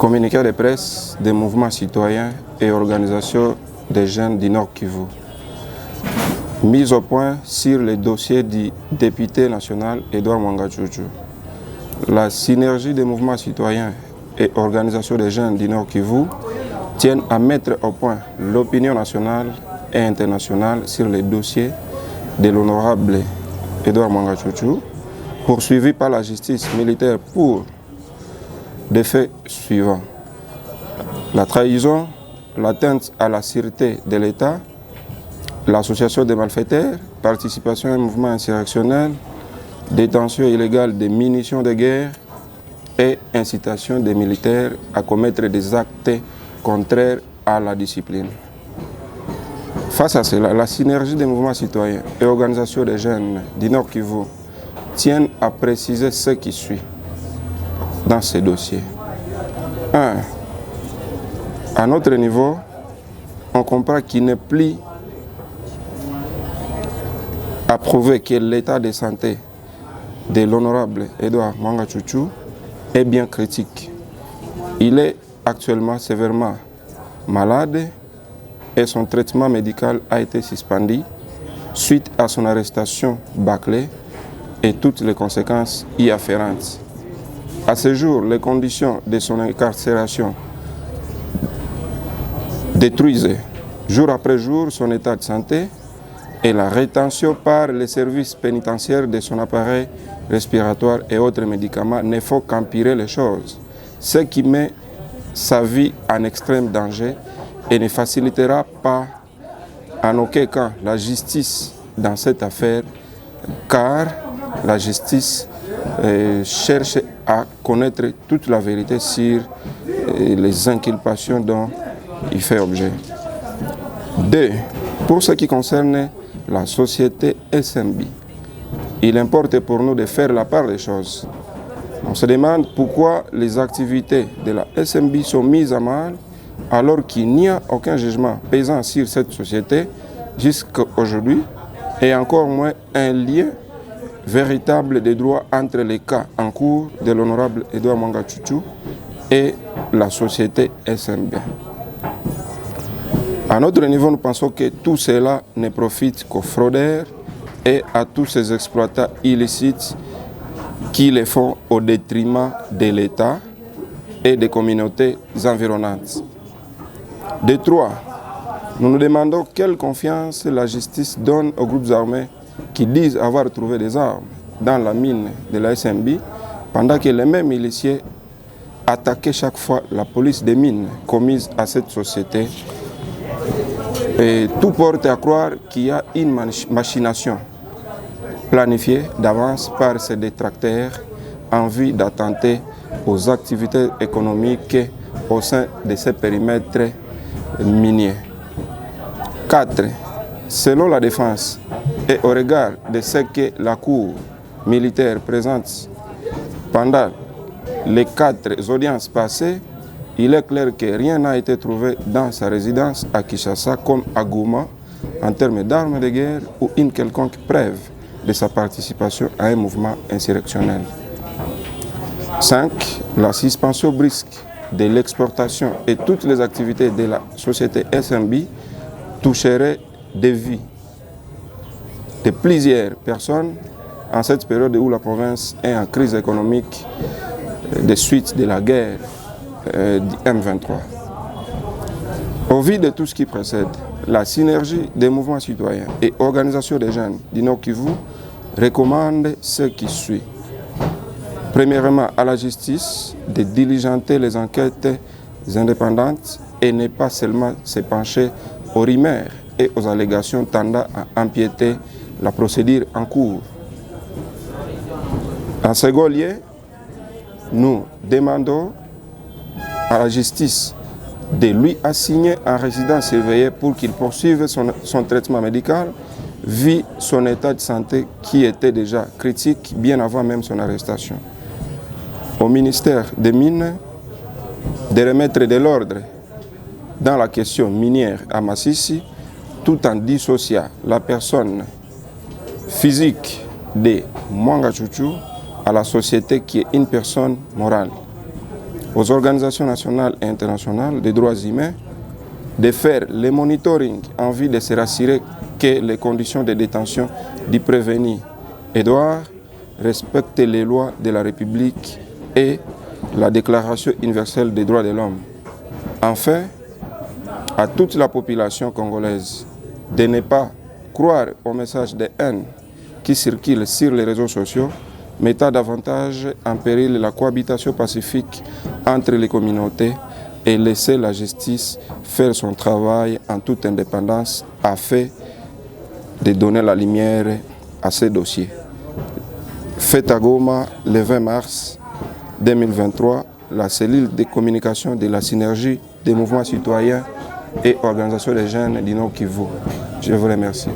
Communiqué de presse des mouvements citoyens et organisations des jeunes du Nord Kivu. Mise au point sur le dossier du député national Edouard Mwanga Tchouchou. La synergie des mouvements citoyens et organisations des jeunes du Nord Kivu tiennent à mettre au point l'opinion nationale et internationale sur le dossier de l'honorable Edouard Mwanga Tchouchou, poursuivi par la justice militaire pour des faits suivants: la trahison, l'atteinte à la sûreté de l'État, l'association des malfaiteurs, participation à un mouvement insurrectionnel, détention illégale des munitions de guerre et incitation des militaires à commettre des actes contraires à la discipline. Face à cela, la synergie des mouvements citoyens et organisations des jeunes du Nord Kivu tiennent à préciser ce qui suit dans ces dossiers. 1. À notre niveau, on comprend qu'il n'est plus à prouver que l'état de santé de l'honorable Edouard Mwanga Tchouchou est bien critique. Il est actuellement sévèrement malade et son traitement médical a été suspendu suite à son arrestation bâclée et toutes les conséquences y afférentes. À ce jour, les conditions de son incarcération détruisent jour après jour son état de santé et la rétention par les services pénitentiaires de son appareil respiratoire et autres médicaments ne font qu'empirer les choses, ce qui met sa vie en extrême danger et ne facilitera pas en aucun cas la justice dans cette affaire, car la justice cherche à connaître toute la vérité sur les inculpations dont il fait objet. 2. Pour ce qui concerne la société SMB, il importe pour nous de faire la part des choses. On se demande pourquoi les activités de la SMB sont mises à mal alors qu'il n'y a aucun jugement pesant sur cette société jusqu'à aujourd'hui et encore moins un lien véritable des droits entre les cas en cours de l'honorable Edouard Mwanga Tchouchou et la société SMB. À notre niveau, nous pensons que tout cela ne profite qu'aux fraudeurs et à tous ces exploitants illicites qui les font au détriment de l'État et des communautés environnantes. De 3, nous nous demandons quelle confiance la justice donne aux groupes armés qui disent avoir trouvé des armes dans la mine de la SMB, pendant que les mêmes miliciens attaquaient chaque fois la police des mines commises à cette société. Et tout porte à croire qu'il y a une machination planifiée d'avance par ces détracteurs en vue d'attenter aux activités économiques au sein de ces périmètres miniers. 4. Selon la défense et au regard de ce que la Cour militaire présente pendant les 4 audiences passées, il est clair que rien n'a été trouvé dans sa résidence à Kinshasa comme à Goma en termes d'armes de guerre ou une quelconque preuve de sa participation à un mouvement insurrectionnel. 5. La suspension brusque de l'exportation et toutes les activités de la société SMB toucherait des vies de plusieurs personnes en cette période où la province est en crise économique des suites de la guerre du M23. Au vu de tout ce qui précède, la synergie des mouvements citoyens et organisations des jeunes du Nord Kivu recommande ce qui suit. Premièrement, à la justice de diligenter les enquêtes indépendantes et ne pas seulement se pencher aux rumeurs et aux allégations tendant à empiéter la procédure en cours. En second lieu, nous demandons à la justice de lui assigner un résident surveillé pour qu'il poursuive son traitement médical vu son état de santé qui était déjà critique bien avant même son arrestation. Au ministère des Mines de remettre de l'ordre dans la question minière à Massissi tout en dissociant la personne physique de Mwanga Tchouchou à la société qui est une personne morale. aux organisations nationales et internationales des droits humains de faire le monitoring en vue de se rassurer que les conditions de détention du prévenu Édouard respectent les lois de la République et la Déclaration universelle des droits de l'homme. Enfin, à toute la population congolaise de ne pas croire aux messages de haine qui circulent sur les réseaux sociaux, mettant davantage en péril la cohabitation pacifique entre les communautés et laisser la justice faire son travail en toute indépendance afin de donner la lumière à ces dossiers. Fait à Goma le 20 mars 2023, la cellule de communication de la synergie des mouvements citoyens et organisations des jeunes du Nord Kivu. Je vous remercie.